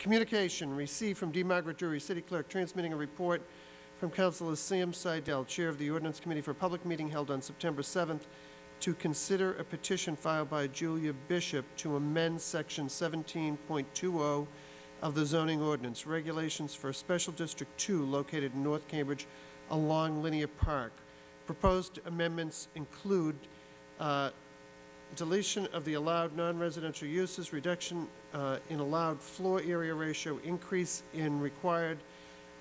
Communication received from D. Margaret Drury, City Clerk, transmitting a report from Councilor Sam Seidel, Chair of the Ordinance Committee, for a public meeting held on September 7th to consider a petition filed by Julia Bishop to amend Section 17.20 of the zoning ordinance, regulations for Special District 2 located in North Cambridge along Linear Park. Proposed amendments include deletion of the allowed non-residential uses, reduction in allowed floor area ratio, increase in required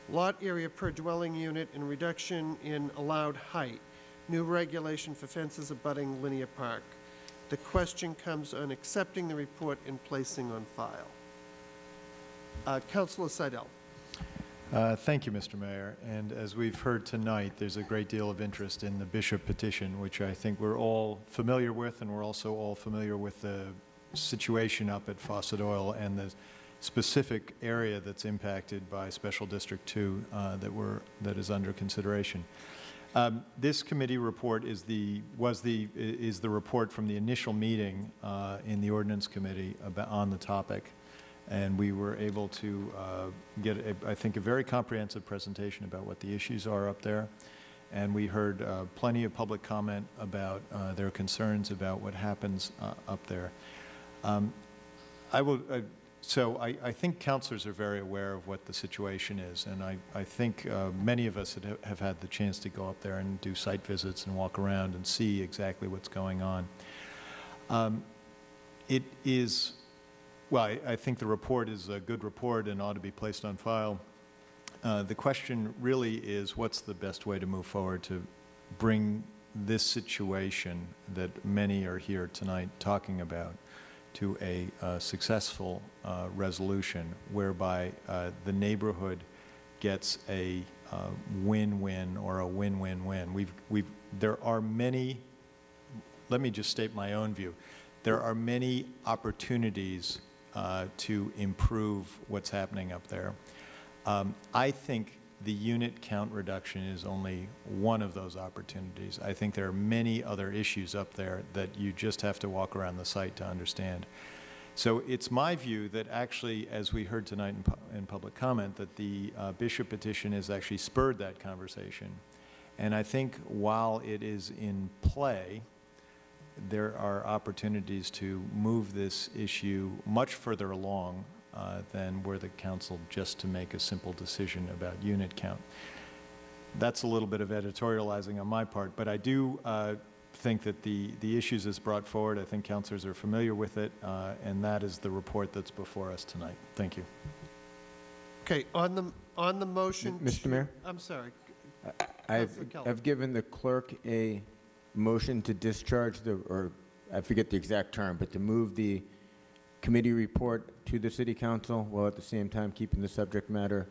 lot area per dwelling unit, and reduction in allowed height. New regulation for fences abutting Linear Park. The question comes on accepting the report and placing on file. Councilor Seidel. Thank you, Mr. Mayor. And as we've heard tonight, there's a great deal of interest in the Bishop petition, which I think we're all familiar with, and we're also all familiar with the situation up at Fawcett Oil and the specific area that's impacted by Special District 2 that is under consideration. This committee report is the report from the initial meeting in the Ordinance Committee on the topic. And we were able to get, I think, a very comprehensive presentation about what the issues are up there. And we heard plenty of public comment about their concerns about what happens up there. I think councilors are very aware of what the situation is. And I think many of us have had the chance to go up there and do site visits and walk around and see exactly what's going on. It is... Well, I think the report is a good report and ought to be placed on file. The question really is, what's the best way to move forward to bring this situation that many are here tonight talking about to a successful resolution whereby the neighborhood gets a win-win or a win-win-win. There are many, let me just state my own view, there are many opportunities to improve what's happening up there. I think the unit count reduction is only one of those opportunities. I think there are many other issues up there that you just have to walk around the site to understand. So it's my view that actually, as we heard tonight in public comment, that the Bishop petition has actually spurred that conversation. And I think while it is in play, there are opportunities to move this issue much further along than were the council just to make a simple decision about unit count. That's a little bit of editorializing on my part, but I do think that the issues is brought forward. I think councilors are familiar with it, and that is the report that's before us tonight. Thank you. Okay, on the motion, Mr. Mayor? I'm sorry. I've given the clerk a motion to discharge or I forget the exact term, but to move the committee report to the City Council while at the same time keeping the subject matter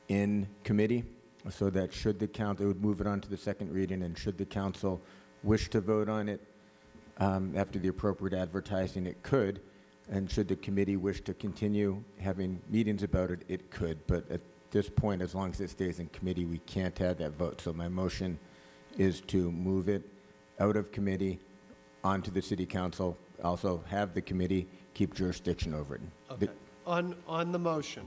in committee, so that should the council, it would move it on to the second reading, and should the council wish to vote on it after the appropriate advertising, it could, and should the committee wish to continue having meetings about it, it could. But at this point, as long as it stays in committee, we can't have that vote. So my motion is to move it out of committee onto the City Council, also have the committee keep jurisdiction over it. Okay. On the motion,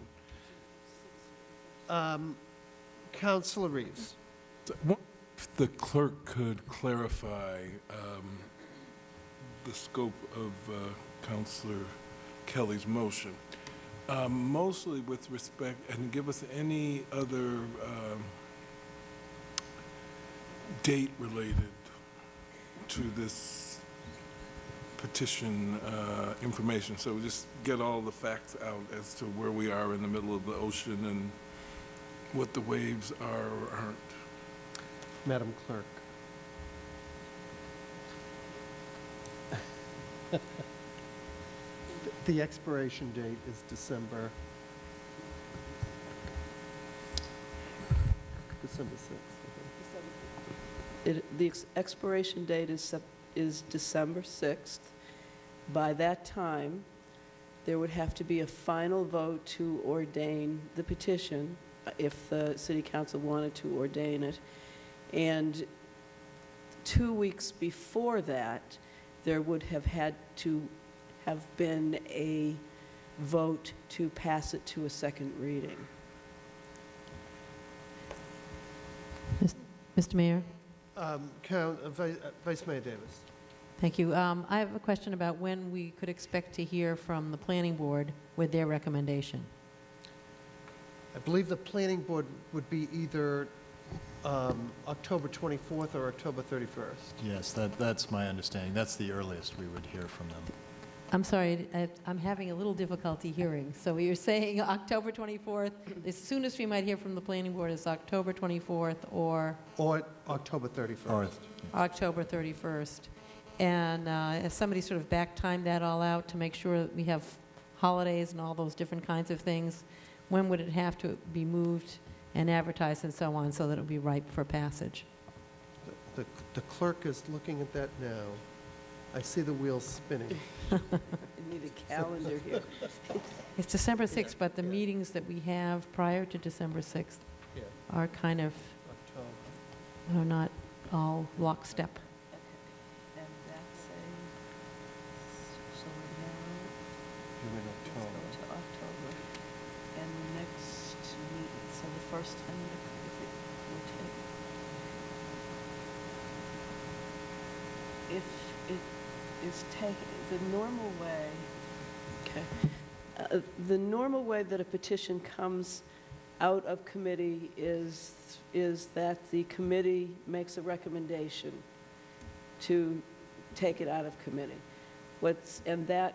Councilor Reeves. If the clerk could clarify the scope of Councilor Kelly's motion, mostly with respect, and give us any other date related to this petition information. So just get all the facts out as to where we are in the middle of the ocean and what the waves are or aren't. Madam Clerk. The expiration date is December 6th. The expiration date is December 6th. By that time, there would have to be a final vote to ordain the petition if the City Council wanted to ordain it. And 2 weeks before that, there would have had to have been a vote to pass it to a second reading. Mr. Mayor? Vice Mayor Davis. Thank you. I have a question about when we could expect to hear from the planning board with their recommendation. I believe the planning board would be either October 24th or October 31st. Yes, that's my understanding. That's the earliest we would hear from them. I'm sorry, I'm having a little difficulty hearing. So you're saying October 24th, as soon as we might hear from the planning board is October 24th or Or October 31st. Or, October 31st. And has somebody sort of back-timed that all out to make sure that we have holidays and all those different kinds of things? When would it have to be moved and advertised and so on so that it would be ripe for passage? The clerk is looking at that now. I see the wheels spinning. I need a calendar here. It's December 6th, but the meetings that we have prior to December 6th Yeah, are kind of, October. are not all lockstep. And that's so we're now, You're in let's go October. to October. And the next meeting, so the first, and if it will take, if it is taken, the normal way, okay, the normal way that a petition comes out of committee is that the committee makes a recommendation to take it out of committee. And that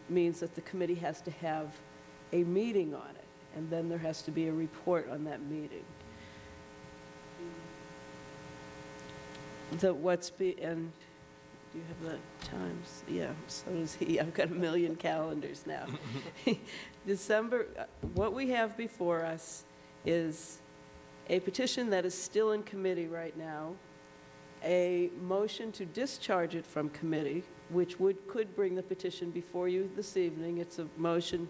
means that the committee has to have a meeting on it, and then there has to be a report on that meeting. And do you have the times? Yeah, so does he. I've got a million calendars now. December, what we have before us is a petition that is still in committee right now, a motion to discharge it from committee, which could bring the petition before you this evening. It's a motion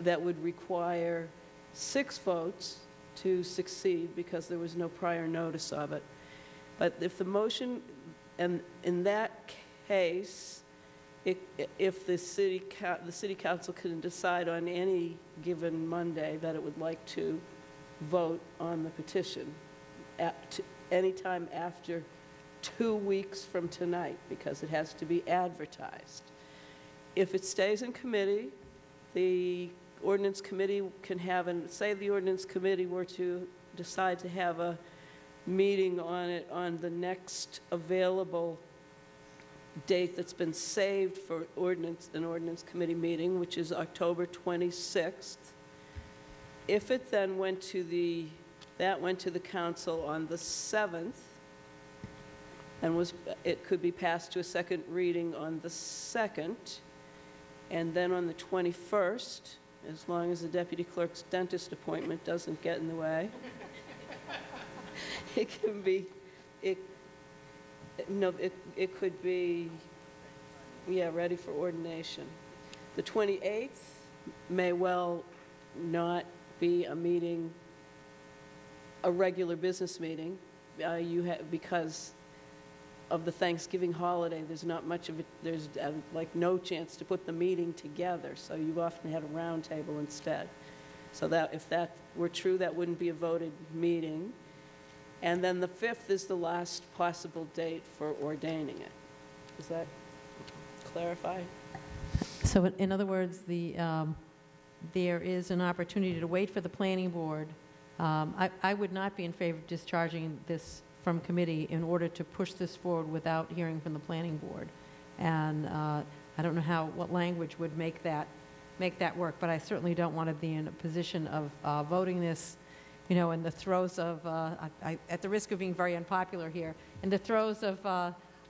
that would require 6 votes to succeed because there was no prior notice of it. But if the motion, and in that case, if the city council can decide on any given Monday that it would like to vote on the petition any time after 2 weeks from tonight, because it has to be advertised. If it stays in committee, the ordinance committee can have, and say the ordinance committee were to decide to have a meeting on it on the next available date that's been saved for an ordinance committee meeting, which is October 26th. If it then went to the council on the 7th, and it could be passed to a second reading on the 2nd, and then on the 21st, as long as the deputy clerk's dentist appointment doesn't get in the way, it could be, ready for ordination. The 28th may well not be a meeting, a regular business meeting, because of the Thanksgiving holiday. There's not much of it. There's like no chance to put the meeting together. So you've often had a round table instead. So that if that were true, that wouldn't be a voted meeting. And then the 5th is the last possible date for ordaining it. Does that clarify? So in other words, there is an opportunity to wait for the planning board. I would not be in favor of discharging this from committee in order to push this forward without hearing from the planning board. And I don't know what language would make that work, but I certainly don't want to be in a position of voting this, in the throes of, at the risk of being very unpopular here, in the throes of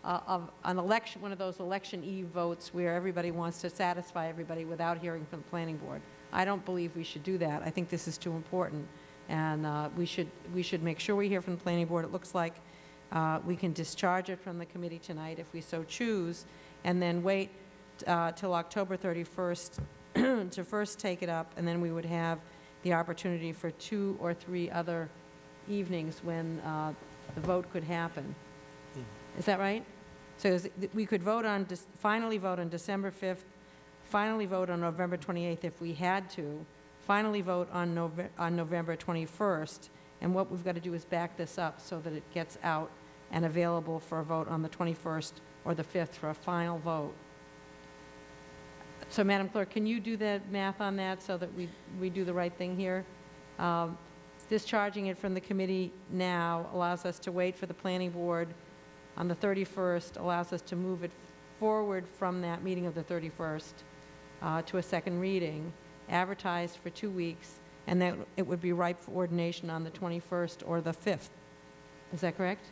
an election, one of those election eve votes where everybody wants to satisfy everybody without hearing from the planning board. I don't believe we should do that. I think this is too important. And we should make sure we hear from the planning board. It looks like we can discharge it from the committee tonight if we so choose, and then wait till October 31st to first take it up, and then we would have the opportunity for 2 or 3 other evenings when the vote could happen. Is that right? So we could finally vote on December 5th finally vote on November 28th if we had to, finally vote on November 21st, and what we've got to do is back this up so that it gets out and available for a vote on the 21st or the 5th for a final vote. So, Madam Clerk, can you do the math on that so that we do the right thing here? Discharging it from the committee now allows us to wait for the planning board on the 31st, allows us to move it forward from that meeting of the 31st to a second reading, advertised for 2 weeks, and that it would be ripe for ordination on the 21st or the 5th. Is that correct?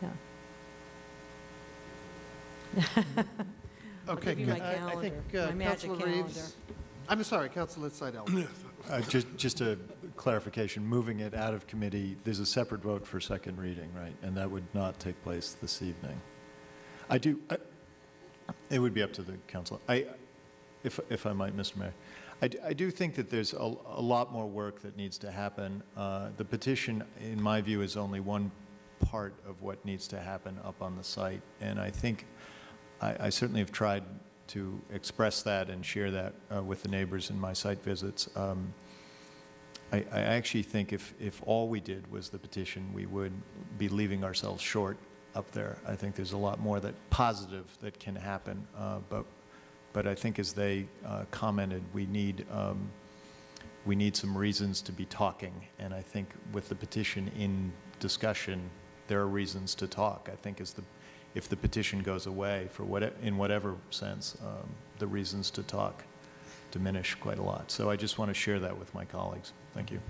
Yeah. Okay, give you my I think calendar, my magic Councilor Reeves. I'm sorry, Councilor Seidel. Just a clarification, moving it out of committee, there's a separate vote for second reading, right? And that would not take place this evening. It would be up to the council. If I might, Mr. Mayor. I do think that there's a lot more work that needs to happen. The petition, in my view, is only one part of what needs to happen up on the site. And I think I certainly have tried to express that and share that with the neighbors in my site visits. I actually think if all we did was the petition, we would be leaving ourselves short up there. I think there's a lot more positive that can happen, but I think as they commented, we need some reasons to be talking, and I think with the petition in discussion, there are reasons to talk. I think if the petition goes away in whatever sense, the reasons to talk diminish quite a lot. So I just want to share that with my colleagues. Thank you.